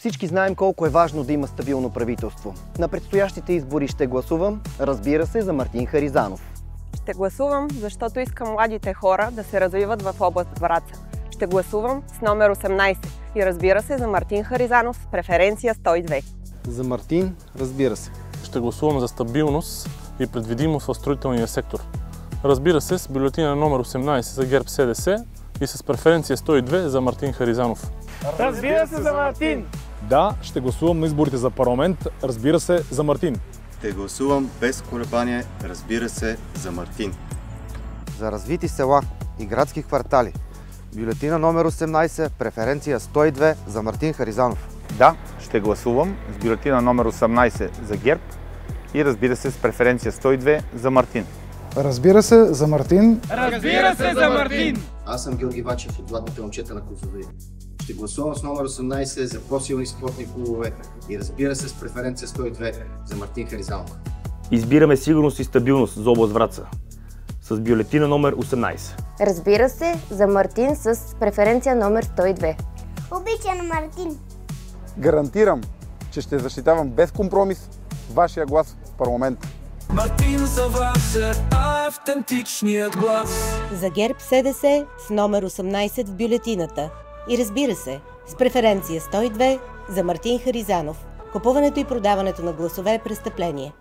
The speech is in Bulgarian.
Всички знаем колко е важно да има стабилно правителство. На предстоящите избори ще гласувам, разбира се, за Мартин Харизанов. Ще гласувам, защото искам младите хора да се развиват в област Враца. Ще гласувам с номер 18 и разбира се за Мартин Харизанов с преференция 102. За Мартин, разбира се. Ще гласувам за стабилност и предвидимост в строителния сектор. Разбира се, с бюлетина номер 18 за ГЕРБ СДС и с преференция 102 за Мартин Харизанов. Разбира се за Мартин! Да, ще гласувам на изборите за парламент, разбира се, за Мартин. Ще гласувам без колебание, разбира се, за Мартин. За развити села и градски квартали. Бюлетина номер 18, преференция 102 за Мартин Харизанов. Да, ще гласувам с бюлетина номер 18 за ГЕРБ и разбира се с преференция 102 за Мартин. Разбира се за Мартин. Разбира се за Мартин! Аз съм Георги Вачев от Златните момчета на Козлодуй. Ще гласувам с номер 18 за по-силни спортни клубове и разбира се с преференция 102 за Мартин Харизанов. Избираме сигурност и стабилност за област Враца с бюлетина номер 18. Разбира се за Мартин с преференция номер 102. Обичам Мартин! Гарантирам, че ще защитавам без компромис вашия глас в парламент. Мартин за вас е автентичният глас. За ГЕРБ СДС с номер 18 в бюлетината. И разбира се, с преференция 102 за Мартин Харизанов. Купуването и продаването на гласове е престъпление.